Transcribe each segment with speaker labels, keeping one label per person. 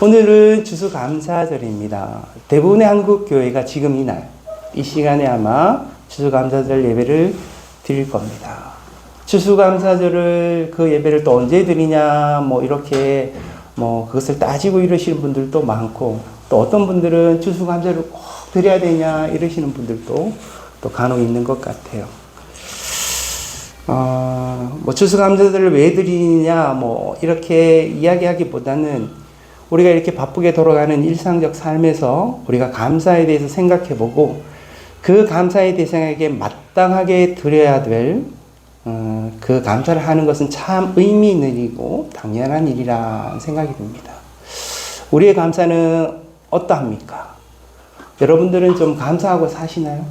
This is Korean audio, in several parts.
Speaker 1: 오늘은 추수감사절입니다. 대부분의 한국 교회가 지금 이날, 이 시간에 아마 추수감사절 예배를 드릴 겁니다. 추수감사절을 그 예배를 또 언제 드리냐, 이렇게 그것을 따지고 이러시는 분들도 많고, 또 어떤 분들은 추수감사를 꼭 드려야 되냐 이러시는 분들도 또 간혹 있는 것 같아요. 추수감사절을 왜 드리냐, 이렇게 이야기하기보다는 우리가 이렇게 바쁘게 돌아가는 일상적 삶에서 우리가 감사에 대해서 생각해보고 그 감사의 대상에게 마땅하게 드려야 될 그 감사를 하는 것은 참 의미 있는 일이고 당연한 일이라 생각이 듭니다. 우리의 감사는 어떠합니까? 여러분들은 좀 감사하고 사시나요?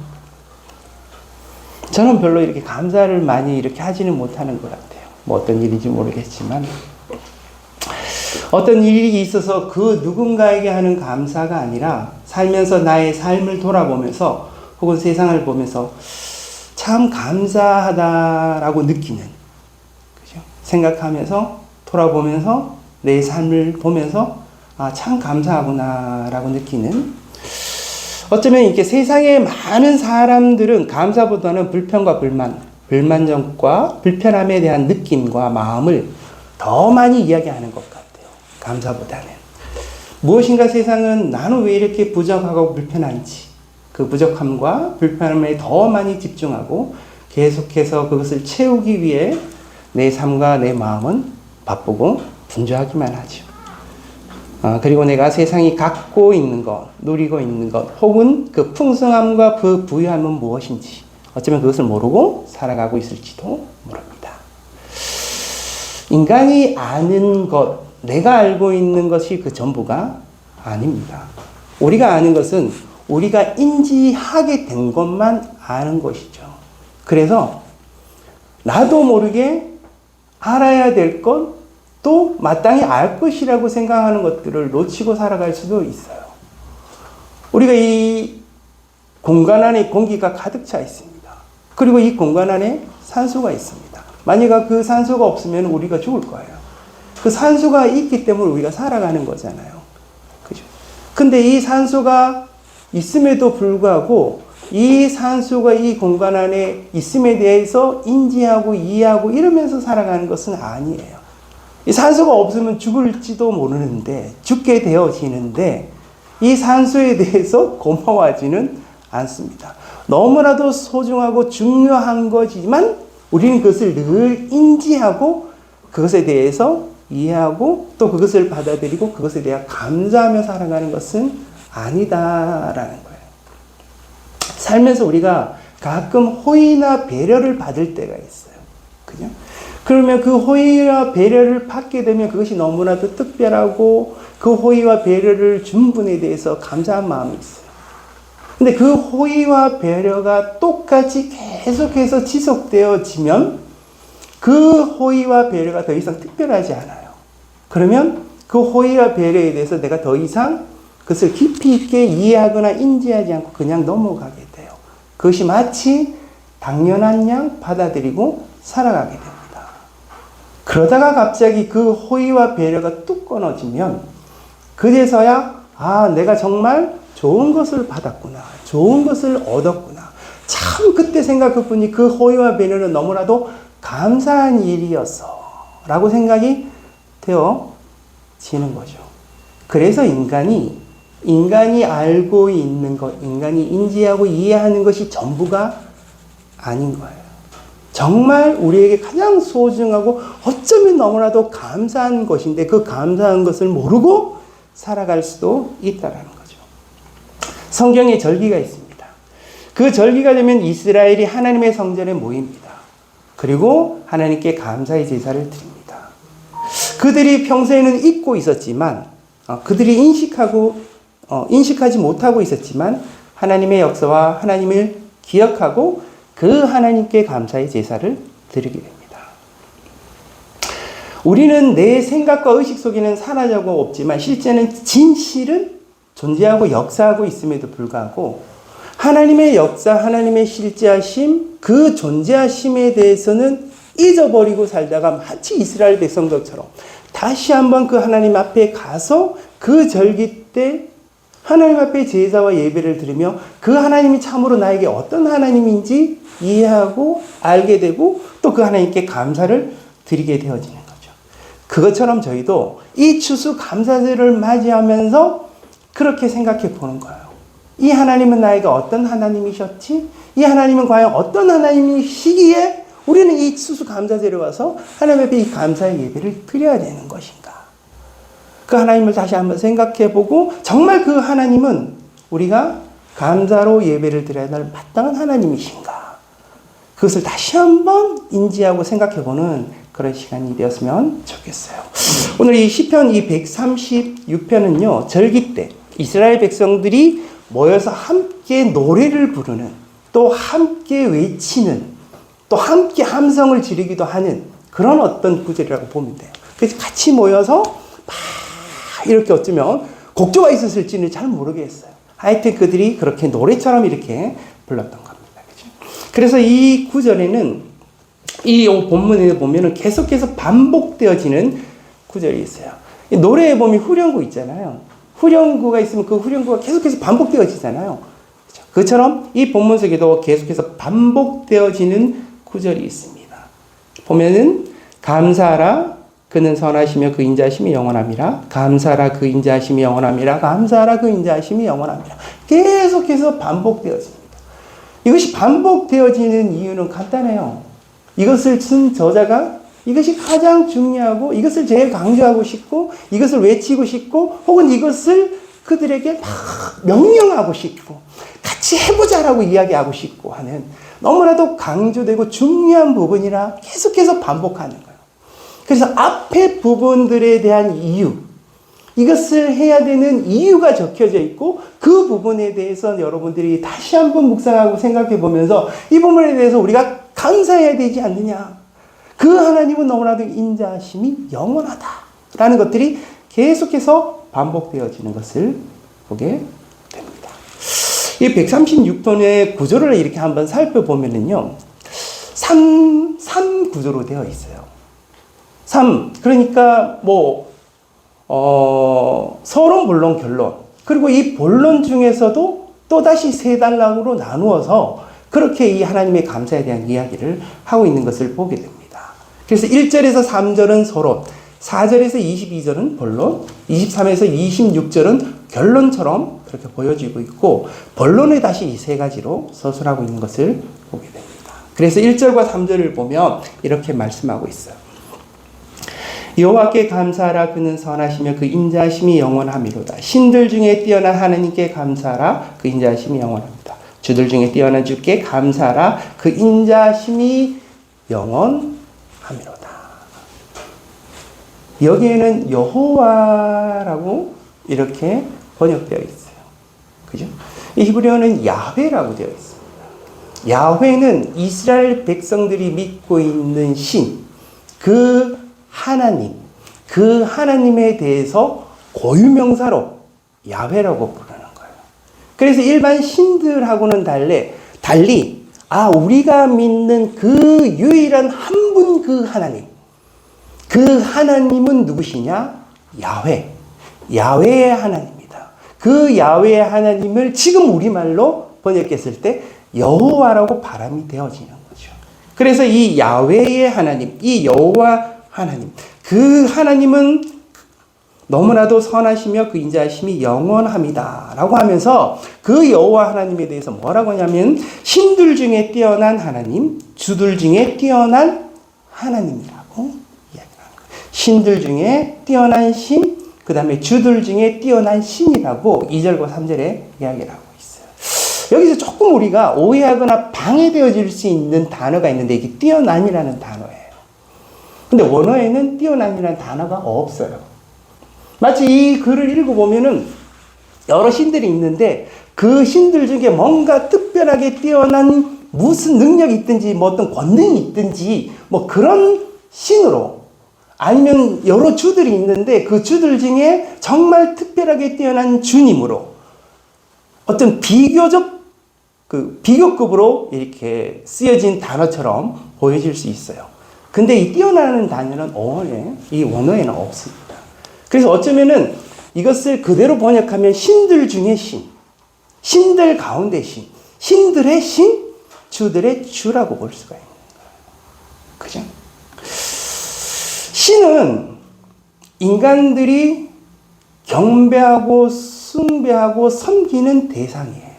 Speaker 1: 저는 별로 이렇게 감사를 많이 이렇게 하지는 못하는 것 같아요. 어떤 일인지 모르겠지만 어떤 일이 있어서 그 누군가에게 하는 감사가 아니라 살면서 나의 삶을 돌아보면서 혹은 세상을 보면서 참 감사하다라고 느끼는, 그죠? 생각하면서 돌아보면서 내 삶을 보면서 참 감사하구나라고 느끼는, 어쩌면 이렇게 세상의 많은 사람들은 감사보다는 불평과 불만족과 불편함에 대한 느낌과 마음을 더 많이 이야기하는 것 같아요. 감사보다는. 무엇인가 세상은 나는 왜 이렇게 부족하고 불편한지, 그 부족함과 불편함에 더 많이 집중하고 계속해서 그것을 채우기 위해 내 삶과 내 마음은 바쁘고 분주하기만 하죠. 그리고 내가 세상이 갖고 있는 것, 누리고 있는 것, 혹은 그 풍성함과 그 부유함은 무엇인지 어쩌면 그것을 모르고 살아가고 있을지도 모릅니다. 인간이 아는 것, 내가 알고 있는 것이 그 전부가 아닙니다. 우리가 아는 것은 우리가 인지하게 된 것만 아는 것이죠. 그래서 나도 모르게 알아야 될 것, 또 마땅히 알 것이라고 생각하는 것들을 놓치고 살아갈 수도 있어요. 우리가 이 공간 안에 공기가 가득 차 있습니다. 그리고 이 공간 안에 산소가 있습니다. 만약 그 산소가 없으면 우리가 죽을 거예요. 그 산소가 있기 때문에 우리가 살아가는 거잖아요. 그죠? 근데 이 산소가 있음에도 불구하고 이 산소가 이 공간 안에 있음에 대해서 인지하고 이해하고 이러면서 살아가는 것은 아니에요. 이 산소가 없으면 죽을지도 모르는데, 죽게 되어지는데 이 산소에 대해서 고마워하지는 않습니다. 너무나도 소중하고 중요한 거지만 우리는 그것을 늘 인지하고 그것에 대해서 이해하고 또 그것을 받아들이고 그것에 대해 감사하며 살아가는 것은 아니다라는 거예요. 살면서 우리가 가끔 호의나 배려를 받을 때가 있어요. 그죠? 그러면 그 호의와 배려를 받게 되면 그것이 너무나도 특별하고 그 호의와 배려를 준 분에 대해서 감사한 마음이 있어요. 근데 그 호의와 배려가 똑같이 계속해서 지속되어지면 그 호의와 배려가 더 이상 특별하지 않아요. 그러면 그 호의와 배려에 대해서 내가 더 이상 그것을 깊이 있게 이해하거나 인지하지 않고 그냥 넘어가게 돼요. 그것이 마치 당연한 양 받아들이고 살아가게 됩니다. 그러다가 갑자기 그 호의와 배려가 뚝 끊어지면 그제서야 내가 정말 좋은 것을 받았구나, 좋은 것을 얻었구나, 참 그때 생각했더니 그 호의와 배려는 너무나도 감사한 일이었어 라고 생각이 되어지는 거죠. 그래서 인간이 알고 있는 것, 인간이 인지하고 이해하는 것이 전부가 아닌 거예요. 정말 우리에게 가장 소중하고 어쩌면 너무나도 감사한 것인데 그 감사한 것을 모르고 살아갈 수도 있다는 거죠. 성경에 절기가 있습니다. 그 절기가 되면 이스라엘이 하나님의 성전에 모입니다. 그리고 하나님께 감사의 제사를 드립니다. 그들이 평소에는 잊고 있었지만 그들이 인식하지 못하고 있었지만 하나님의 역사와 하나님을 기억하고 그 하나님께 감사의 제사를 드리게 됩니다. 우리는 내 생각과 의식 속에는 사라져고 없지만 실제는 진실은 존재하고 역사하고 있음에도 불구하고 하나님의 역사, 하나님의 실제하심, 그 존재하심에 대해서는 잊어버리고 살다가 마치 이스라엘 백성들처럼 다시 한번 그 하나님 앞에 가서 그 절기 때 하나님 앞에 제사와 예배를 드리며 그 하나님이 참으로 나에게 어떤 하나님인지 이해하고 알게 되고 또 그 하나님께 감사를 드리게 되어지는 거죠. 그것처럼 저희도 이 추수감사절을 맞이하면서 그렇게 생각해 보는 거예요. 이 하나님은 나에게 어떤 하나님이셨지? 이 하나님은 과연 어떤 하나님이시기에 우리는 이 추수감사절에 와서 하나님 앞에 이 감사의 예배를 드려야 되는 것인가? 그 하나님을 다시 한번 생각해 보고 정말 그 하나님은 우리가 감사로 예배를 드려야 할 마땅한 하나님이신가? 그것을 다시 한번 인지하고 생각해 보는 그런 시간이 되었으면 좋겠어요. 오늘 이 시편 이 136편은요. 절기 때 이스라엘 백성들이 모여서 함께 노래를 부르는 또 함께 외치는 또 함께 함성을 지르기도 하는 그런 어떤 구절이라고 보면 돼요. 그래서 같이 모여서 막 이렇게 어쩌면 곡조가 있었을지는 잘 모르겠어요. 하여튼 그들이 그렇게 노래처럼 이렇게 불렀던 겁니다. 그렇죠? 그래서 이 구절에는 이 본문에 보면은 계속해서 반복되어지는 구절이 있어요. 노래에 보면 후렴구 있잖아요. 후렴구가 있으면 그 후렴구가 계속해서 반복되어지잖아요. 그렇죠? 그처럼 이 본문 속에도 계속해서 반복되어지는 구절이 있습니다. 보면은 감사하라 그는 선하시며 그 인자하심이 영원함이라. 감사하라 그 인자하심이 영원함이라. 감사하라 그 인자하심이 영원함이라. 계속해서 반복되어집니다. 이것이 반복되어지는 이유는 간단해요. 이것을 쓴 저자가 이것이 가장 중요하고 이것을 제일 강조하고 싶고 이것을 외치고 싶고 혹은 이것을 그들에게 막 명령하고 싶고 같이 해보자라고 이야기하고 싶고 하는 너무나도 강조되고 중요한 부분이라 계속해서 반복하는 거예요. 그래서 앞에 부분들에 대한 이유, 이것을 해야 되는 이유가 적혀져 있고 그 부분에 대해서 여러분들이 다시 한번 묵상하고 생각해 보면서 이 부분에 대해서 우리가 감사해야 되지 않느냐. 그 하나님은 너무나도 인자하심이 영원하다라는 것들이 계속해서 반복되어지는 것을 보게 됩니다. 이 136편의 구조를 이렇게 한번 살펴보면은요, 3 구조로 되어 있어요. 3, 그러니까 서론, 본론, 결론. 그리고 이 본론 중에서도 또다시 세 단락으로 나누어서 그렇게 이 하나님의 감사에 대한 이야기를 하고 있는 것을 보게 됩니다. 그래서 1절에서 3절은 서론, 4절에서 22절은 본론, 23에서 26절은 결론처럼 그렇게 보여지고 있고 본론에 다시 이 세 가지로 서술하고 있는 것을 보게 됩니다. 그래서 1절과 3절을 보면 이렇게 말씀하고 있어요. 여호와께 감사하라 그는 선하시며 그 인자하심이 영원함이로다. 신들 중에 뛰어난 하나님께 감사하라 그 인자하심이 영원합니다. 주들 중에 뛰어난 주께 감사하라 그 인자하심이 영원함이로다. 여기에는 여호와라고 이렇게 번역되어 있어요. 그죠? 이 히브리어는 야훼라고 되어 있습니다. 야훼는 이스라엘 백성들이 믿고 있는 신, 그 하나님, 그 하나님에 대해서 고유명사로 야훼라고 부르는 거예요. 그래서 일반 신들하고는 달리 우리가 믿는 그 유일한 한 분 그 하나님, 그 하나님은 누구시냐? 야훼의 하나님입니다. 그 야훼의 하나님을 지금 우리말로 번역했을 때 여호와라고 발음이 되어지는 거죠. 그래서 이 야훼의 하나님, 이 여호와 하나님, 그 하나님은 너무나도 선하시며 그 인자하심이 영원합니다 라고 하면서 그 여호와 하나님에 대해서 뭐라고 하냐면 신들 중에 뛰어난 하나님, 주들 중에 뛰어난 하나님이라고 이야기하는 거예요. 신들 중에 뛰어난 신, 그 다음에 주들 중에 뛰어난 신이라고 2절과 3절에 이야기를 하고 있어요. 여기서 조금 우리가 오해하거나 방해되어질 수 있는 단어가 있는데 이게 뛰어난이라는 단어예요. 근데 원어에는 뛰어난이라는 단어가 없어요. 마치 이 글을 읽어보면은 여러 신들이 있는데 그 신들 중에 뭔가 특별하게 뛰어난 무슨 능력이 있든지 어떤 권능이 있든지 그런 신으로 아니면 여러 주들이 있는데 그 주들 중에 정말 특별하게 뛰어난 주님으로 어떤 비교급으로 이렇게 쓰여진 단어처럼 보여질 수 있어요. 근데 이 뛰어나는 단어는 이 원어에는 없습니다. 그래서 어쩌면은 이것을 그대로 번역하면 신들 중에 신, 신들 가운데 신, 신들의 신, 주들의 주라고 볼 수가 있는 거예요. 그죠? 신은 인간들이 경배하고 숭배하고 섬기는 대상이에요.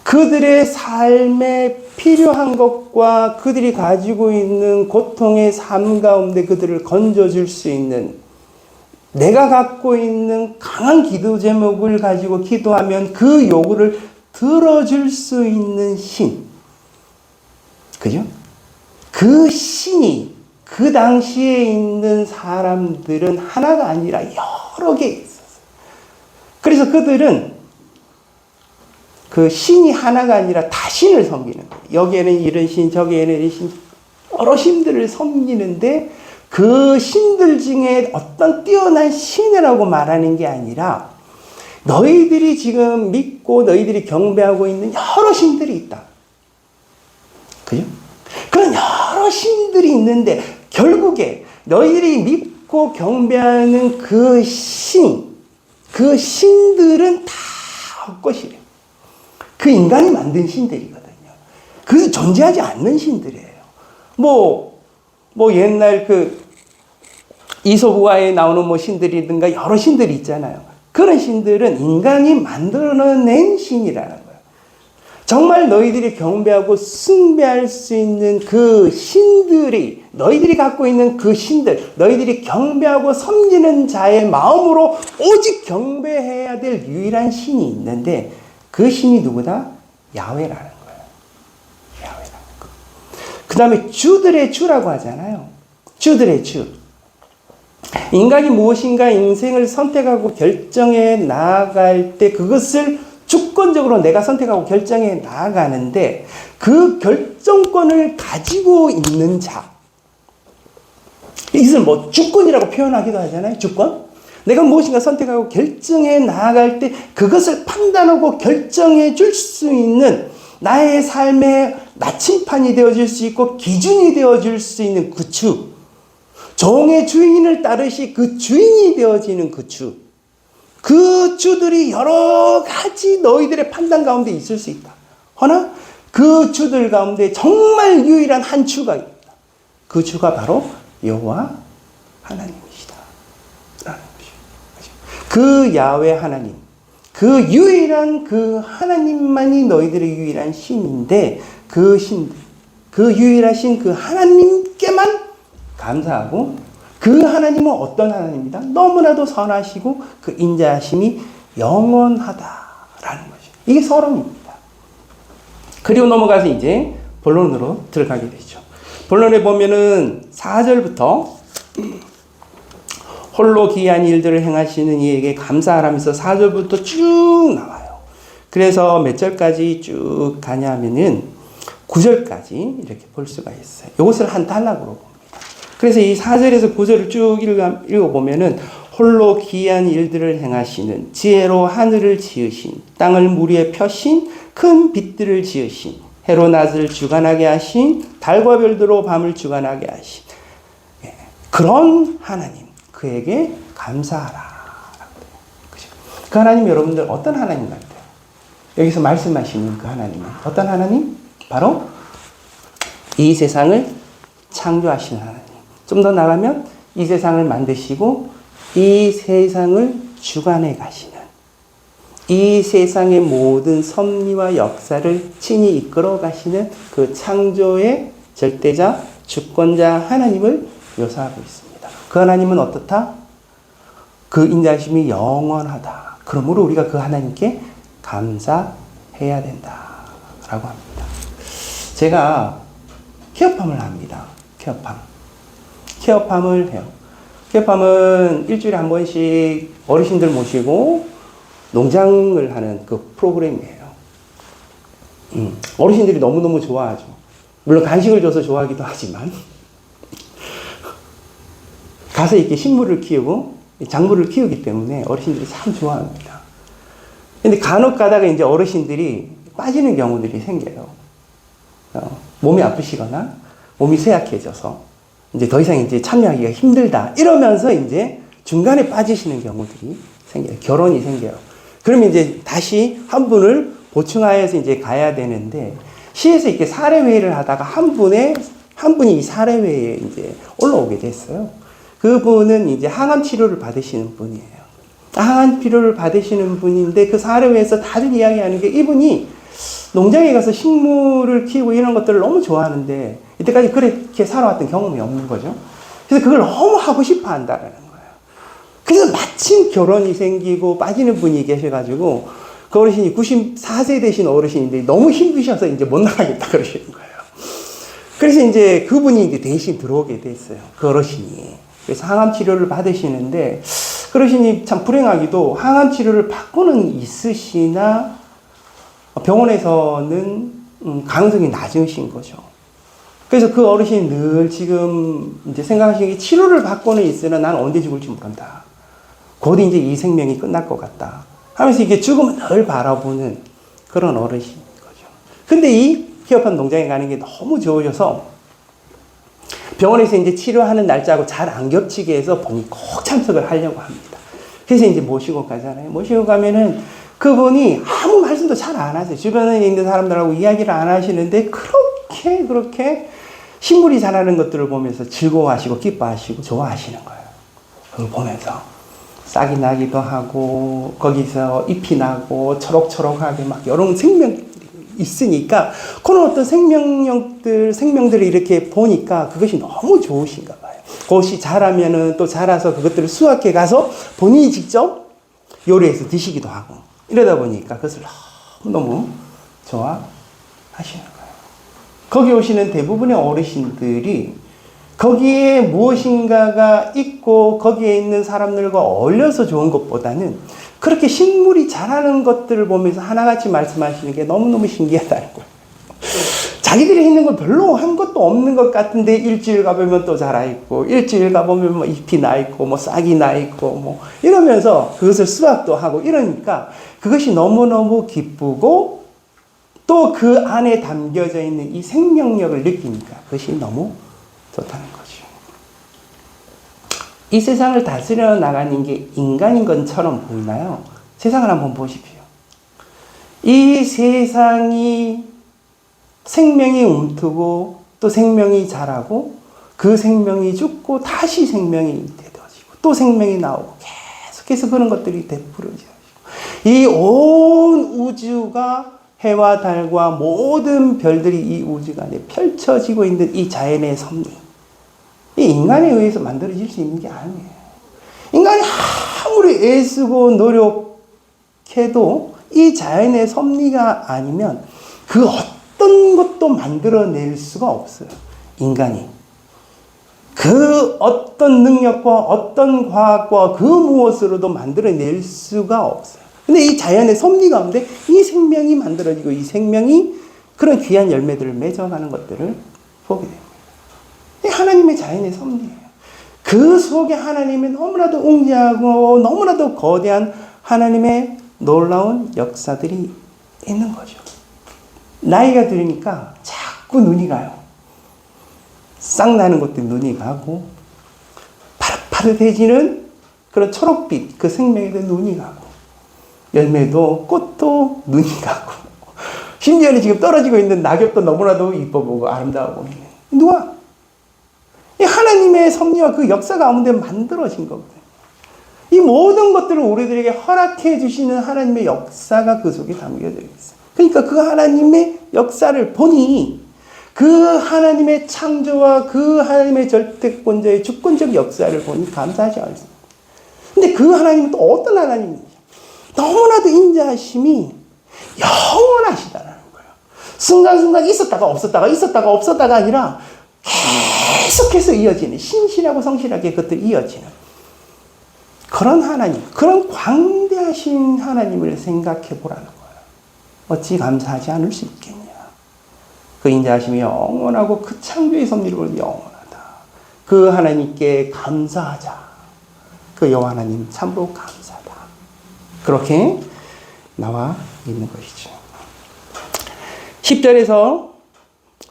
Speaker 1: 그들의 삶에 필요한 것과 그들이 가지고 있는 고통의 삶 가운데 그들을 건져줄 수 있는, 내가 갖고 있는 강한 기도 제목을 가지고 기도하면 그 요구를 들어줄 수 있는 신. 그죠? 그 신이 그 당시에 있는 사람들은 하나가 아니라 여러 개 있었어요. 그래서 그들은 그 신이 하나가 아니라 다신을 섬기는 거예요. 여기에는 이런 신, 저기에는 이런 신, 여러 신들을 섬기는데 그 신들 중에 어떤 뛰어난 신이라고 말하는 게 아니라 너희들이 지금 믿고 너희들이 경배하고 있는 여러 신들이 있다. 그죠? 그런 여러 신들이 있는데 결국에 너희들이 믿고 경배하는 그 신, 그 신들은 다 헛것이래요. 그 인간이 만든 신들이거든요. 그래서 존재하지 않는 신들이에요. 옛날 그 이솝우화에 나오는 신들이든가 여러 신들이 있잖아요. 그런 신들은 인간이 만들어낸 신이라는 거예요. 정말 너희들이 경배하고 숭배할 수 있는 그 신들이, 너희들이 갖고 있는 그 신들, 너희들이 경배하고 섬기는 자의 마음으로 오직 경배해야 될 유일한 신이 있는데 그 신이 누구다? 야훼라는 거예요. 야훼라는 거. 그 다음에 주들의 주라고 하잖아요. 주들의 주. 인간이 무엇인가 인생을 선택하고 결정해 나아갈 때 그것을 주권적으로 내가 선택하고 결정해 나아가는데 그 결정권을 가지고 있는 자. 이것을 주권이라고 표현하기도 하잖아요. 주권. 내가 무엇인가 선택하고 결정해 나아갈 때 그것을 판단하고 결정해 줄 수 있는 나의 삶의 나침판이 되어줄 수 있고 기준이 되어줄 수 있는 그 주. 종의 주인을 따르시 그 주인이 되어지는 그 주. 그 주들이 여러 가지 너희들의 판단 가운데 있을 수 있다. 허나 그 주들 가운데 정말 유일한 한 주가 있다. 그 주가 바로 여호와 하나님이시다. 라는 것이죠. 그 야훼 하나님, 그 유일한 그 하나님만이 너희들의 유일한 신인데 그 신들, 그 유일하신 그 하나님께만 감사하고 그 하나님은 어떤 하나님이다? 너무나도 선하시고 그 인자하심이 영원하다라는 것이죠. 이게 서론입니다. 그리고 넘어가서 이제 본론으로 들어가게 되죠. 본론에 보면은 4절부터 홀로 기이한 일들을 행하시는 이에게 감사하라면서 4절부터 쭉 나와요. 그래서 몇 절까지 쭉 가냐면은 9절까지 이렇게 볼 수가 있어요. 이것을 한 단락으로 봅니다. 그래서 이 4절에서 9절을 쭉 읽어보면은 홀로 기이한 일들을 행하시는 지혜로 하늘을 지으신 땅을 물 위에 펴신 큰 빛들을 지으신 해로 낮을 주관하게 하신 달과 별들로 밤을 주관하게 하신 그런 하나님 그에게 감사하라. 그 하나님 여러분들 어떤 하나님 같아요? 여기서 말씀하시는 그 하나님은 어떤 하나님? 바로 이 세상을 창조하시는 하나님. 좀 더 나가면 이 세상을 만드시고 이 세상을 주관해 가시는 이 세상의 모든 섭리와 역사를 친히 이끌어 가시는 그 창조의 절대자, 주권자 하나님을 묘사하고 있습니다. 그 하나님은 어떻다? 그 인자심이 영원하다. 그러므로 우리가 그 하나님께 감사해야 된다라고 합니다. 제가 케어팜을 합니다. 케어팜을 해요. 케어팜은 일주일에 한 번씩 어르신들 모시고 농장을 하는 그 프로그램이에요. 어르신들이 너무너무 좋아하죠. 물론 간식을 줘서 좋아하기도 하지만 가서 이렇게 식물을 키우고 작물을 키우기 때문에 어르신들이 참 좋아합니다. 근데 간혹 가다가 이제 어르신들이 빠지는 경우들이 생겨요. 몸이 아프시거나 몸이 쇠약해져서 이제 더 이상 이제 참여하기가 힘들다. 이러면서 이제 중간에 빠지시는 경우들이 생겨요. 결혼이 생겨요. 그러면 이제 다시 한 분을 보충하여서 이제 가야 되는데, 시에서 이렇게 사례회의를 하다가 한 분이 이 사례회의에 이제 올라오게 됐어요. 그분은 이제 항암 치료를 받으시는 분이에요. 항암 치료를 받으시는 분인데, 그 사례회에서 다들 이야기하는 게, 이분이 농장에 가서 식물을 키우고 이런 것들을 너무 좋아하는데, 이때까지 그렇게 살아왔던 경험이 없는 거죠. 그래서 그걸 너무 하고 싶어 한다는 거예요. 그래서 마침 결혼이 생기고 빠지는 분이 계셔가지고, 그 어르신이 94세 되신 어르신인데 너무 힘드셔서 이제 못 나가겠다 그러시는 거예요. 그래서 이제 그분이 이제 대신 들어오게 됐어요. 그 어르신이. 그래서 항암 치료를 받으시는데, 그 어르신이 참 불행하기도 항암 치료를 받고는 있으시나 병원에서는 가능성이 낮으신 거죠. 그래서 그 어르신이 늘 지금 이제 생각하시는 게, 치료를 받고는 있으나 난 언제 죽을지 모른다. 곧 이제 이 생명이 끝날 것 같다. 하면서 이게 죽음을 늘 바라보는 그런 어르신인 거죠. 근데 이 피업한 농장에 가는 게 너무 좋으셔서 병원에서 이제 치료하는 날짜하고 잘 안 겹치게 해서 본인이 꼭 참석을 하려고 합니다. 그래서 이제 모시고 가잖아요. 모시고 가면은 그분이 아무 말씀도 잘 안 하세요. 주변에 있는 사람들하고 이야기를 안 하시는데, 그렇게 식물이 자라는 것들을 보면서 즐거워하시고 기뻐하시고 좋아하시는 거예요. 그걸 보면서 싹이 나기도 하고, 거기서 잎이 나고, 초록초록하게 막 이런 생명들이 있으니까, 그런 어떤 생명들을 이렇게 보니까 그것이 너무 좋으신가 봐요. 그것이 자라면은 또 자라서 그것들을 수확해 가서 본인이 직접 요리해서 드시기도 하고, 이러다 보니까 그것을 너무 좋아하시는 거예요. 거기 오시는 대부분의 어르신들이 거기에 무엇인가가 있고 거기에 있는 사람들과 어울려서 좋은 것보다는 그렇게 식물이 자라는 것들을 보면서 하나같이 말씀하시는 게 너무너무 신기하다는 거예요. 자기들이 있는 건 별로 한 것도 없는 것 같은데, 일주일 가보면 또 자라있고, 일주일 가보면 뭐 잎이 나있고, 뭐 싹이 나있고, 뭐 이러면서 그것을 수확도 하고 이러니까 그것이 너무너무 기쁘고, 또 그 안에 담겨져 있는 이 생명력을 느끼니까 그것이 너무 좋다는 거죠. 이 세상을 다스려 나가는 게 인간인 것처럼 보이나요? 세상을 한번 보십시오. 이 세상이 생명이 움트고, 또 생명이 자라고, 그 생명이 죽고 다시 생명이 되어지고, 또 생명이 나오고, 계속해서 그런 것들이 되풀어져요. 이 온 우주가, 해와 달과 모든 별들이 이 우주 안에 펼쳐지고 있는 이 자연의 섭리, 이 인간에 의해서 만들어질 수 있는 게 아니에요. 인간이 아무리 애쓰고 노력해도 이 자연의 섭리가 아니면 그 어떤 것도 만들어낼 수가 없어요. 인간이. 그 어떤 능력과 어떤 과학과 그 무엇으로도 만들어낼 수가 없어요. 근데 이 자연의 섭리 가운데 이 생명이 만들어지고, 이 생명이 그런 귀한 열매들을 맺어가는 것들을 보게 됩니다. 이 하나님의 자연의 섭리예요. 그 속에 하나님의 너무나도 웅장하고 너무나도 거대한 하나님의 놀라운 역사들이 있는 거죠. 나이가 들으니까 자꾸 눈이 가요. 싹 나는 것도 눈이 가고, 파릇파릇해지는 그런 초록빛, 그 생명에도 눈이 가고, 열매도 꽃도 눈이 가고, 심지어는 지금 떨어지고 있는 낙엽도 너무나도 이뻐 보고 아름다워 보이는, 누가? 이 하나님의 섭리와 그 역사 가운데 만들어진 거거든요. 이 모든 것들을 우리들에게 허락해 주시는 하나님의 역사가 그 속에 담겨져 있어요. 그러니까 그 하나님의 역사를 보니, 그 하나님의 창조와 그 하나님의 절대권자의 주권적 역사를 보니 감사하지 않습니다. 근데 그 하나님은 또 어떤 하나님이냐? 너무나도 인자하심이 영원하시다라는 거예요. 순간순간 있었다가 없었다가 있었다가 없었다가 아니라 계속해서 이어지는, 신실하고 성실하게 그것들이 이어지는 그런 하나님, 그런 광대하신 하나님을 생각해 보라는 거예요. 어찌 감사하지 않을 수 있겠냐. 그 인자하심이 영원하고 그 창조의 섭리를 영원하다. 그 하나님께 감사하자. 그 여호와 하나님 참으로 감사하다. 그렇게 나와 있는 것이죠. 10절에서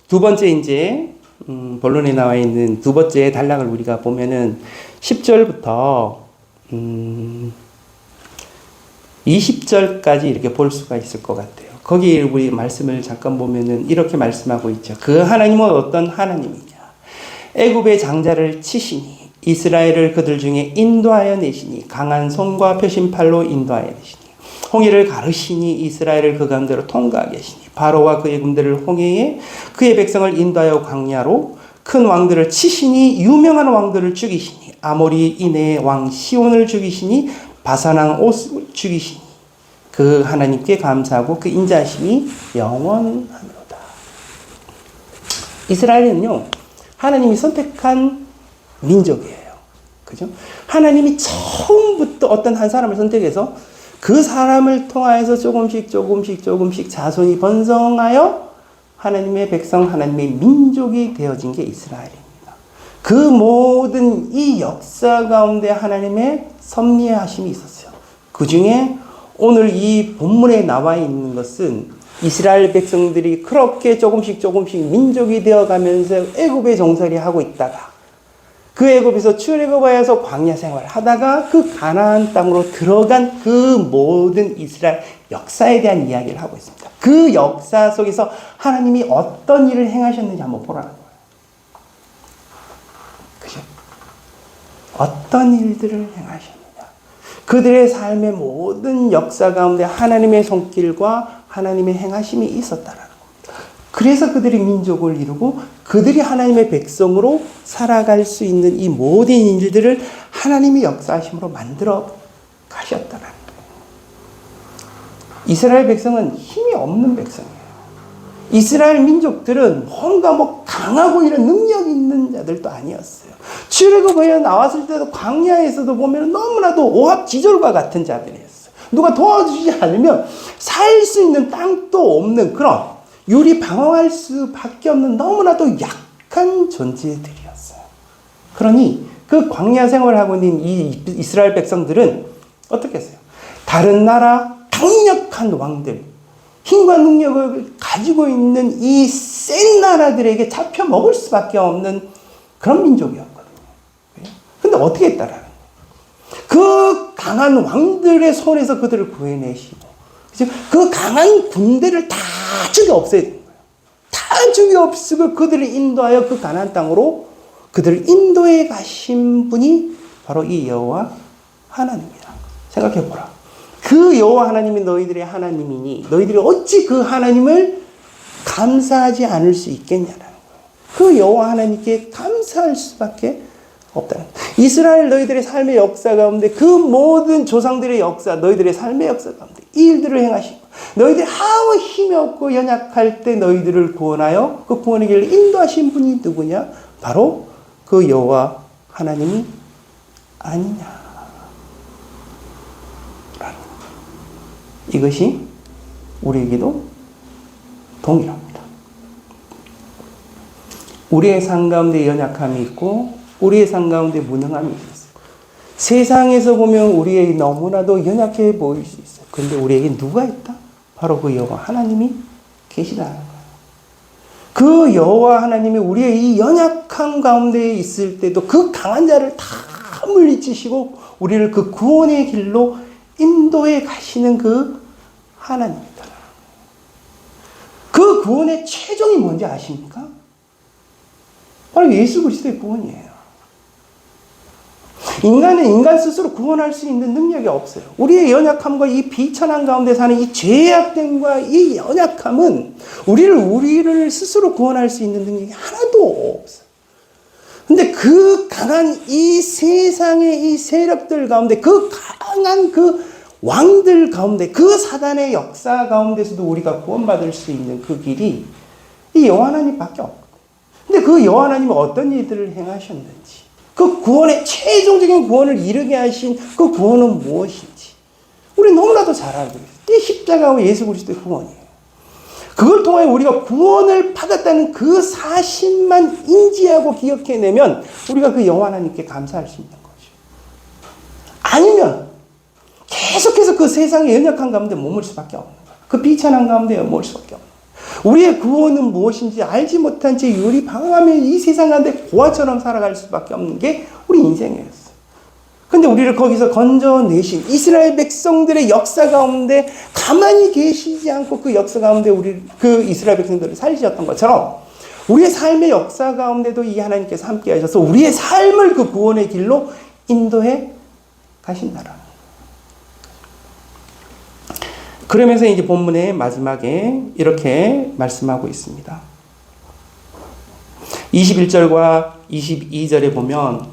Speaker 1: 두 번째 이제 본론에 나와 있는 두 번째 단락을 우리가 보면은 10절부터 20절까지 이렇게 볼 수가 있을 것 같아요. 거기 우리 말씀을 잠깐 보면은 이렇게 말씀하고 있죠. 그 하나님은 어떤 하나님이냐? 애굽의 장자를 치시니 이스라엘을 그들 중에 인도하여 내시니 강한 손과 표심팔로 인도하여 내시니 홍해를 가르시니 이스라엘을 그 가운데로 통과하게 하시니 바로와 그의 군대를 홍해에 그의 백성을 인도하여 광야로 큰 왕들을 치시니 유명한 왕들을 죽이시니 아모리 이내의 왕 시온을 죽이시니 바산왕 옥을 죽이시니 그 하나님께 감사하고 그 인자하심이 영원하노라. 이스라엘은요, 하나님이 선택한 민족이에요. 그죠? 하나님이 처음부터 어떤 한 사람을 선택해서 그 사람을 통하여서 조금씩 자손이 번성하여 하나님의 백성, 하나님의 민족이 되어진 게 이스라엘입니다. 그 모든 이 역사 가운데 하나님의 섭리하심이 있었어요. 그 중에 오늘 이 본문에 나와 있는 것은 이스라엘 백성들이 그렇게 조금씩 민족이 되어가면서 애굽에 종살이 하고 있다가 그 애굽에서 출애굽하여서 광야 생활을 하다가 그 가나안 땅으로 들어간 그 모든 이스라엘 역사에 대한 이야기를 하고 있습니다. 그 역사 속에서 하나님이 어떤 일을 행하셨는지 한번 보라는 거예요. 그죠? 어떤 일들을 행하셨느냐. 그들의 삶의 모든 역사 가운데 하나님의 손길과 하나님의 행하심이 있었다라는 겁니다. 그래서 그들이 민족을 이루고 그들이 하나님의 백성으로 살아갈 수 있는 이 모든 일들을 하나님이 역사하심으로 만들어 가셨다라는 거예요. 이스라엘 백성은 힘이 없는 백성이에요. 이스라엘 민족들은 뭔가 강하고 이런 능력 있는 자들도 아니었어요. 출애굽하여 나왔을 때도 광야에서도 보면 너무나도 오합지졸과 같은 자들이었어요. 누가 도와주지 않으면 살 수 있는 땅도 없는 그런 유리 방황할 수밖에 없는 너무나도 약한 존재들이었어요. 그러니 그 광야 생활을 하고 있는 이 이스라엘 백성들은 어떻게 했어요? 다른 나라 강력한 왕들, 힘과 능력을 가지고 있는 이 센 나라들에게 잡혀 먹을 수밖에 없는 그런 민족이었거든요. 근데 어떻게 했다라는 거예요? 그 강한 왕들의 손에서 그들을 구해내시고 그 강한 군대를 다 죽여 없애야 되는 거예요. 다 죽여 없애고 그들을 인도하여 그 가나안 땅으로 그들을 인도해 가신 분이 바로 이 여호와 하나님이다. 생각해 보라. 그 여호와 하나님이 너희들의 하나님이니 너희들이 어찌 그 하나님을 감사하지 않을 수 있겠냐라는 거예요. 그 여호와 하나님께 감사할 수밖에 없다는 거예요. 이스라엘 너희들의 삶의 역사 가운데 그 모든 조상들의 역사, 너희들의 삶의 역사 가운데 이 일들을 행하시고 너희들이 아무 힘이 없고 연약할 때 너희들을 구원하여 그 구원의 길을 인도하신 분이 누구냐? 바로 그 여호와 하나님이 아니냐. 이것이 우리에게도 동일합니다. 우리의 삶 가운데 연약함이 있고 우리의 삶 가운데 무능함이 있어요. 세상에서 보면 우리에게 너무나도 연약해 보일 수 있어요. 그런데 우리에게 누가 있다? 바로 그 여호와 하나님이 계시다는 거예요. 그 여호와 하나님이 우리의 이 연약함 가운데 있을 때도 그 강한 자를 다 물리치시고 우리를 그 구원의 길로 인도해 가시는 그 하나님이다. 그 구원의 최종이 뭔지 아십니까? 바로 예수 그리스도의 구원이에요. 인간은 인간 스스로 구원할 수 있는 능력이 없어요. 우리의 연약함과 이 비천한 가운데 사는 이 죄악됨과 이 연약함은 우리를 스스로 구원할 수 있는 능력이 하나도 없어요. 근데 그 강한 이 세상의 이 세력들 가운데 그 강한 그 왕들 가운데 그 사단의 역사 가운데서도 우리가 구원받을 수 있는 그 길이 이 여호와 하나님밖에 없거든요. 근데 그 여호와 하나님은 어떤 일들을 행하셨는지 그 구원의 최종적인 구원을 이루게 하신 그 구원은 무엇인지 우리 너무나도 잘 알고 있어요. 이 십자가와 예수 그리스도의 구원이에요. 그걸 통해 우리가 구원을 받았다는 그 사실만 인지하고 기억해내면 우리가 그 여호와 하나님께 감사할 수 있는 거죠. 아니면 계속해서 그 세상의 연약한 가운데 머물 수밖에 없는 거예요. 그 비천한 가운데 머물 수밖에 없는 거예요. 우리의 구원은 무엇인지 알지 못한 채 유리 방황하며 이 세상 가운데 고아처럼 살아갈 수밖에 없는 게 우리 인생이었어. 근데 우리를 거기서 건져내신 이스라엘 백성들의 역사 가운데 가만히 계시지 않고 그 역사 가운데 그 이스라엘 백성들을 살리셨던 것처럼 우리의 삶의 역사 가운데도 이 하나님께서 함께 하셔서 우리의 삶을 그 구원의 길로 인도해 가신다라는. 그러면서 이제 본문의 마지막에 이렇게 말씀하고 있습니다. 21절과 22절에 보면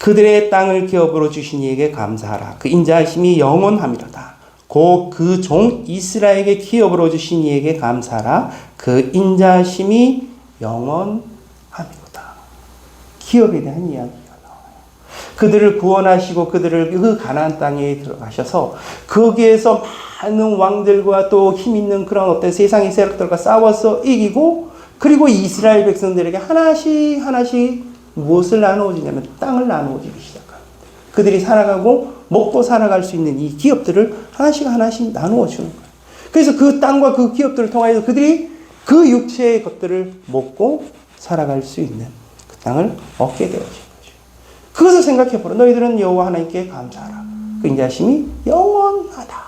Speaker 1: 그들의 땅을 기업으로 주신 이에게 감사하라. 그 인자하심이 영원함이로다. 곧 그 종 이스라엘에게 기업으로 주신 이에게 감사하라. 그 인자하심이 영원함이로다. 기업에 대한 이야기가 나와요. 그들을 구원하시고 그들을 그 가나안 땅에 들어가셔서 거기에서 많은 왕들과 또 힘 있는 그런 어떤 세상의 세력들과 싸워서 이기고 그리고 이스라엘 백성들에게 하나씩 하나씩 무엇을 나누어 주냐면 땅을 나누어 주기 시작합니다. 그들이 살아가고 먹고 살아갈 수 있는 이 기업들을 하나씩 하나씩 나누어 주는 거예요. 그래서 그 땅과 그 기업들을 통하여서 그들이 그 육체의 것들을 먹고 살아갈 수 있는 그 땅을 얻게 되어진 거죠. 그것을 생각해 보라. 너희들은 여호와 하나님께 감사하라. 그 인자심이 영원하다.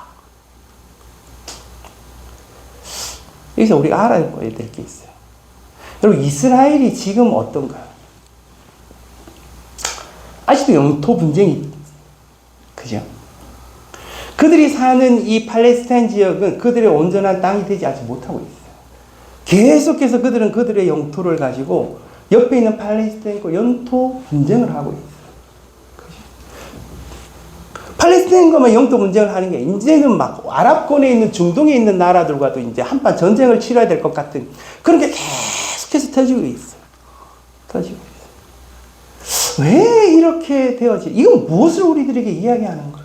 Speaker 1: 여기서 우리가 알아야 될 게 있어요. 여러분, 이스라엘이 지금 어떤가요? 아직도 영토 분쟁이, 그죠? 그들이 사는 이 팔레스타인 지역은 그들의 온전한 땅이 되지 아직 못하고 있어요. 계속해서 그들은 그들의 영토를 가지고 옆에 있는 팔레스타인과 영토 분쟁을 하고 있어요. 그죠? 팔레스타인과만 영토 분쟁을 하는 게 이제는 막 아랍권에 있는 중동에 있는 나라들과도 이제 한판 전쟁을 치러야 될 것 같은 그런 게 계속해서 터지고 있어요. 터지고 있어요. 왜 이렇게 되어지? 이건 무엇을 우리들에게 이야기하는 걸까?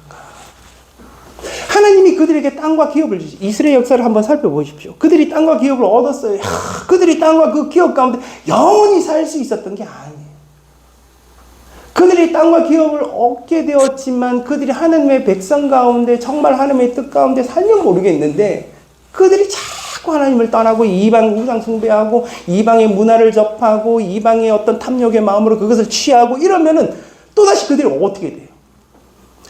Speaker 1: 하나님이 그들에게 땅과 기업을 주시. 이스라엘 역사를 한번 살펴보십시오. 그들이 땅과 기업을 얻었어요. 그들이 땅과 그 기업 가운데 영원히 살 수 있었던 게 아니에요. 그들이 땅과 기업을 얻게 되었지만 그들이 하나님의 백성 가운데 정말 하나님의 뜻 가운데 살면 모르겠는데 그들이 자꾸 하나님을 떠나고 이방 우상 숭배하고 이방의 문화를 접하고 이방의 어떤 탐욕의 마음으로 그것을 취하고 이러면은 또다시 그들이 어떻게 돼요?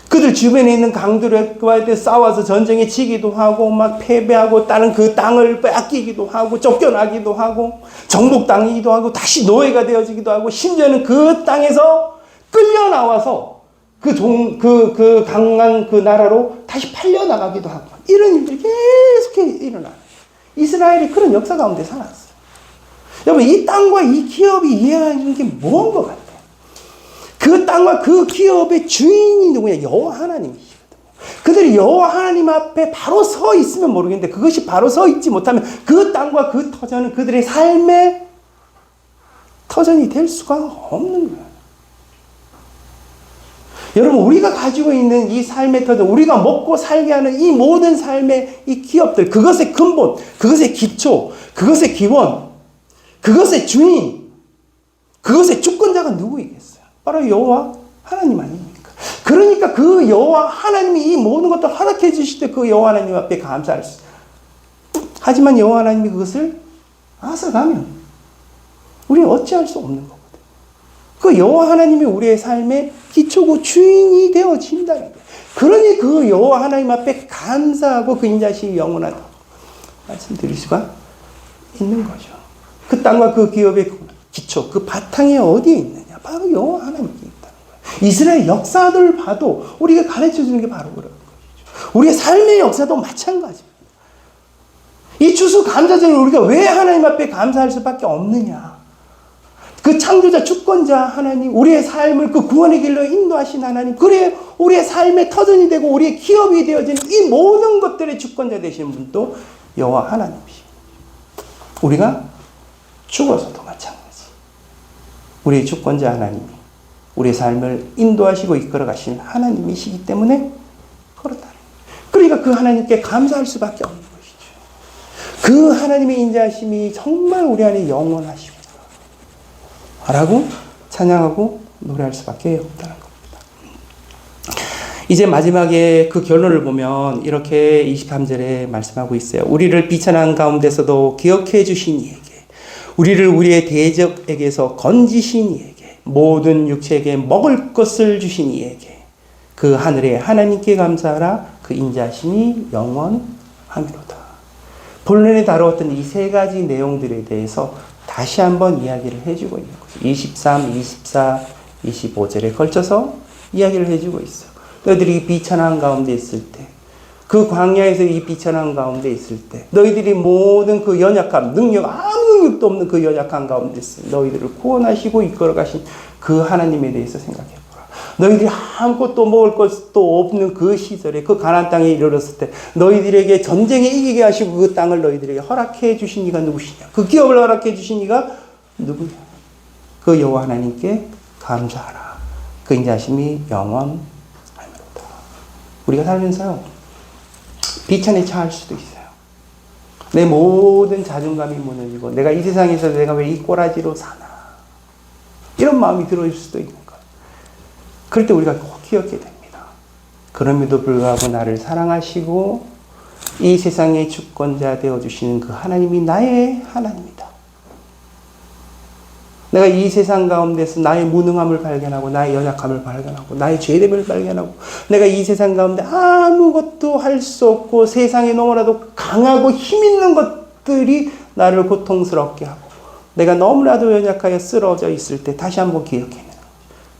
Speaker 1: 그들 주변에 있는 강들과 싸워서 전쟁에 지기도 하고 막 패배하고 다른 그 땅을 뺏기기도 하고 쫓겨나기도 하고 정복당하기도 하고 다시 노예가 되어지기도 하고 심지어는 그 땅에서 끌려 나와서 그 강한 그 나라로 다시 팔려 나가기도 하고 이런 일들이 계속 일어나요. 이스라엘이 그런 역사 가운데 살았어요. 여러분, 이 땅과 이 기업이 이해하는 게 뭔 것 같아요? 그 땅과 그 기업의 주인이 누구냐? 여호와 하나님이시거든요. 그들이 여호와 하나님 앞에 바로 서 있으면 모르겠는데 그것이 바로 서 있지 못하면 그 땅과 그 터전은 그들의 삶의 터전이 될 수가 없는 거예요. 여러분, 우리가 가지고 있는 이 삶의 터전, 우리가 먹고 살게 하는 이 모든 삶의 이 기업들, 그것의 근본, 그것의 기초, 그것의 기원, 그것의 주인, 그것의 주권자가 누구이겠어요? 바로 여호와 하나님 아닙니까? 그러니까 그 여호와 하나님이 이 모든 것들 허락해 주실 때 그 여호와 하나님 앞에 감사할 수 있어요. 하지만 여호와 하나님이 그것을 앗아가면 우리는 어찌할 수 없는 거거든요. 그 여호와 하나님이 우리의 삶의 기초고 주인이 되어진다는 거예요. 그러니 그 여호와 하나님 앞에 감사하고 그 인자심이 영원하다 말씀드릴 수가 있는 거죠. 그 땅과 그 기업의 기초, 그 바탕이 어디에 있느냐? 바로 여호와 하나님께 있다는 거예요. 이스라엘 역사들을 봐도 우리가 가르쳐주는 게 바로 그런 것이죠. 우리의 삶의 역사도 마찬가지입니다. 이 추수감사절을 우리가 왜 하나님 앞에 감사할 수밖에 없느냐? 그 창조자, 주권자 하나님, 우리의 삶을 그 구원의 길로 인도하신 하나님, 그래 우리의 삶의 터전이 되고 우리의 기업이 되어진 이 모든 것들의 주권자 되시는 분도 여호와 하나님이십니다. 우리가 죽어서도 마찬가지. 우리의 주권자 하나님이 우리의 삶을 인도하시고 이끌어 가신 하나님이시기 때문에 그렇다. 그러니까 그 하나님께 감사할 수밖에 없는 것이죠. 그 하나님의 인자하심이 정말 우리 안에 영원하시고 라고 찬양하고 노래할 수밖에 없다는 겁니다. 이제 마지막에 그 결론을 보면 이렇게 23절에 말씀하고 있어요. 우리를 비천한 가운데서도 기억해 주신 이에게, 우리를 우리의 대적에게서 건지신 이에게, 모든 육체에게 먹을 것을 주신 이에게, 그 하늘의 하나님께 감사하라. 그 인자심이 영원하미로다. 본론에 다루었던 이 세 가지 내용들에 대해서 다시 한번 이야기를 해주고 있는 거죠. 23, 24, 25절에 걸쳐서 이야기를 해주고 있어요. 너희들이 비천한 가운데 있을 때, 그 광야에서 이 비천한 가운데 있을 때, 너희들이 모든 그 연약함, 능력, 아무 능력도 없는 그 연약한 가운데 있을 때 너희들을 구원하시고 이끌어 가신 그 하나님에 대해서 생각해보라. 너희들이 아무것도 먹을 것도 없는 그 시절에, 그 가나안 땅에 이르렀을 때 너희들에게 전쟁에 이기게 하시고 그 땅을 너희들에게 허락해 주신 이가 누구시냐? 그 기업을 허락해 주신 이가 누구냐? 그 여호와 하나님께 감사하라. 그 인자심이 영원하미로다. 우리가 살면서요, 비천에 처할 수도 있어요. 내 모든 자존감이 무너지고 내가 이 세상에서 내가 왜 이 꼬라지로 사나, 이런 마음이 들어올 수도 있는 거예요. 그럴 때 우리가 꼭 기억해야 됩니다. 그럼에도 불구하고 나를 사랑하시고 이 세상의 주권자 되어주시는 그 하나님이 나의 하나님이다. 내가 이 세상 가운데서 나의 무능함을 발견하고 나의 연약함을 발견하고 나의 죄됨을 발견하고 내가 이 세상 가운데 아무것도 할 수 없고 세상에 너무나도 강하고 힘있는 것들이 나를 고통스럽게 하고 내가 너무나도 연약하여 쓰러져 있을 때 다시 한번 기억해내는 거죠.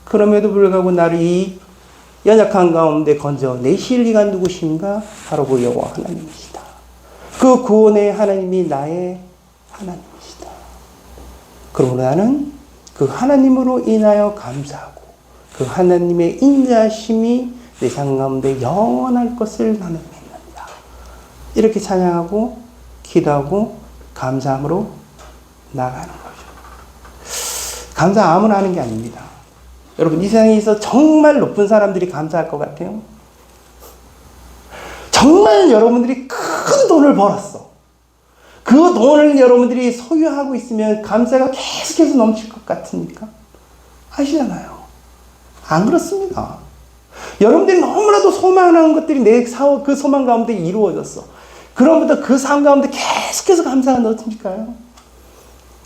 Speaker 1: 그럼에도 불구하고 나를 이 연약한 가운데 건져내실 이가 누구신가? 바로 그 여호와 하나님이시다. 그 구원의 하나님이 나의 하나님이시다. 그러므로 나는 그 하나님으로 인하여 감사하고 그 하나님의 인자심이 내 삶 가운데 영원할 것을 나는 믿는다. 이렇게 찬양하고 기도하고 감사함으로 나가는 거죠. 감사 아무나 하는 게 아닙니다. 여러분, 이 세상에서 정말 높은 사람들이 감사할 것 같아요? 정말 여러분들이 큰 돈을 벌었어. 그 돈을 여러분들이 소유하고 있으면 감사가 계속해서 넘칠 것 같습니까? 아시잖아요. 안 그렇습니다. 여러분들이 너무나도 소망하는 것들이 내 사업, 그 소망 가운데 이루어졌어. 그러면부터 그 삶 가운데 계속해서 감사가 넘칠까요?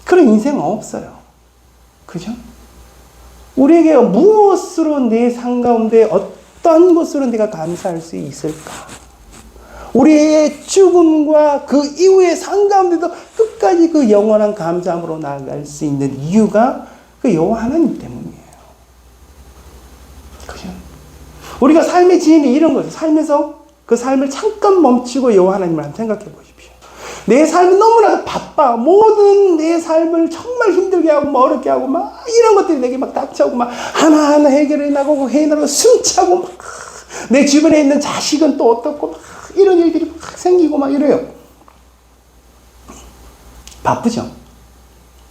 Speaker 1: 그런 인생은 없어요. 그죠? 우리에게 무엇으로 내 삶 가운데 어떤 것으로 내가 감사할 수 있을까? 우리의 죽음과 그 이후의 삶 가운데도 끝까지 그 영원한 감사함으로 나아갈 수 있는 이유가 그 여호와 하나님 때문이에요. 그죠? 우리가 삶의 지혜는 이런 거죠. 살면서 그 삶을 잠깐 멈추고 여호와 하나님을 한번 생각해 보십시오. 내 삶이 너무나도 바빠. 모든 내 삶을 정말 힘들게 하고 뭐 어렵게 하고 막 이런 것들이 내게 막 닥쳐오고 막 하나하나 해결해 나가고 해나가고 숨차고 막 내 주변에 있는 자식은 또 어떻고 막 이런 일들이 막 생기고 막 이래요. 바쁘죠?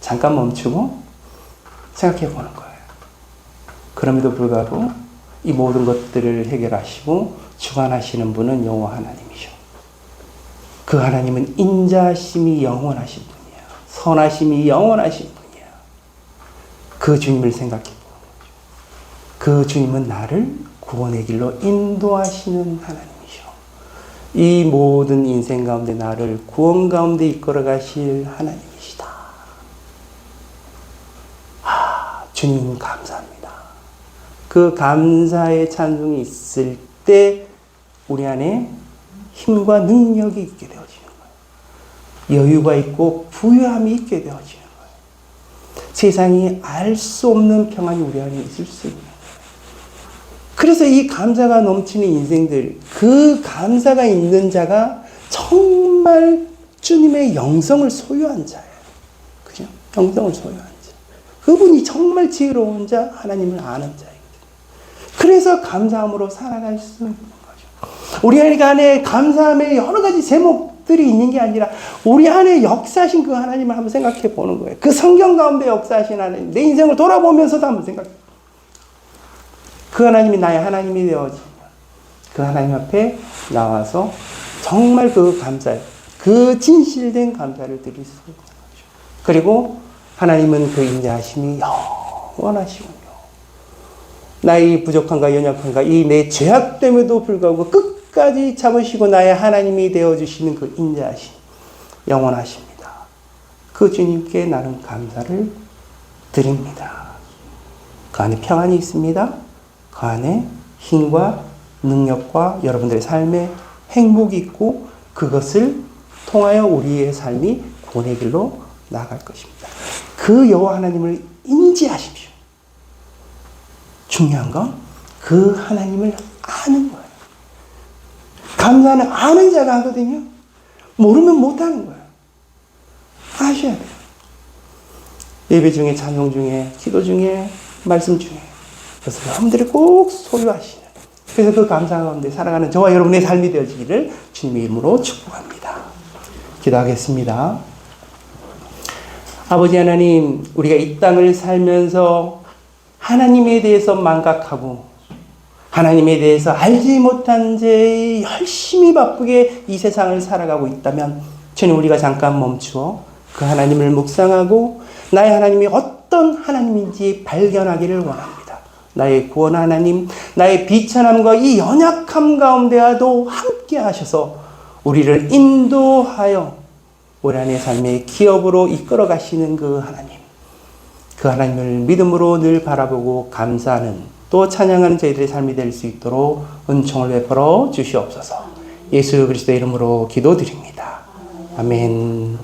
Speaker 1: 잠깐 멈추고 생각해 보는 거예요. 그럼에도 불구하고 이 모든 것들을 해결하시고 주관하시는 분은 여호와 하나님이죠. 그 하나님은 인자심이 영원하신 분이야. 선하심이 영원하신 분이야. 그 주님을 생각해 보는 거죠. 그 주님은 나를 구원의 길로 인도하시는 하나님이죠. 이 모든 인생 가운데 나를 구원 가운데 이끌어 가실 하나님이시다. 주님 감사합니다. 그 감사의 찬송이 있을 때 우리 안에 힘과 능력이 있게 되어지는 거예요. 여유가 있고 부유함이 있게 되어지는 거예요. 세상이 알 수 없는 평안이 우리 안에 있을 수 있는 거예요. 그래서 이 감사가 넘치는 인생들, 그 감사가 있는 자가 정말 주님의 영성을 소유한 자예요. 그죠? 영성을 소유한 자. 그분이 정말 지혜로운 자, 하나님을 아는 자이거든요. 그래서 감사함으로 살아갈 수 있는 거죠. 우리 안에 감사함의 여러 가지 제목들이 있는 게 아니라 우리 안에 역사하신 그 하나님을 한번 생각해 보는 거예요. 그 성경 가운데 역사하신 하나님, 내 인생을 돌아보면서도 한번 생각해. 그 하나님이 나의 하나님이 되어지면 그 하나님 앞에 나와서 정말 그 감사, 그 진실된 감사를 드릴 수 있는 거죠. 그리고 하나님은 그 인자하심이 영원하시군요. 나의 부족함과 연약함과 이 내 죄악됨에도 불구하고 끝까지 참으시고 나의 하나님이 되어주시는 그 인자하심, 영원하십니다. 그 주님께 나는 감사를 드립니다. 그 안에 평안이 있습니다. 그 안에 힘과 능력과 여러분들의 삶에 행복이 있고 그것을 통하여 우리의 삶이 구원의 길로 나아갈 것입니다. 그 여호와 하나님을 인지하십시오. 중요한 건 그 하나님을 아는 거예요. 감사는 아는 자가 하거든요. 모르면 못하는 거예요. 아셔야 돼요. 예배 중에, 찬송 중에, 기도 중에, 말씀 중에 그것을 여러분들이 꼭 소유하시는, 그래서 그 감사 가운데 살아가는 저와 여러분의 삶이 되어지기를 주님의 이름으로 축복합니다. 기도하겠습니다. 아버지 하나님, 우리가 이 땅을 살면서 하나님에 대해서 망각하고 하나님에 대해서 알지 못한 채 열심히 바쁘게 이 세상을 살아가고 있다면 주님, 우리가 잠깐 멈추어 그 하나님을 묵상하고 나의 하나님이 어떤 하나님인지 발견하기를 원합니다. 나의 구원 하나님, 나의 비천함과 이 연약함 가운데와도 함께 하셔서 우리를 인도하여 우리 안의 삶의 기업으로 이끌어 가시는 그 하나님, 그 하나님을 믿음으로 늘 바라보고 감사하는 또 찬양하는 저희들의 삶이 될 수 있도록 은총을 베풀어 주시옵소서. 예수 그리스도의 이름으로 기도드립니다. 아멘.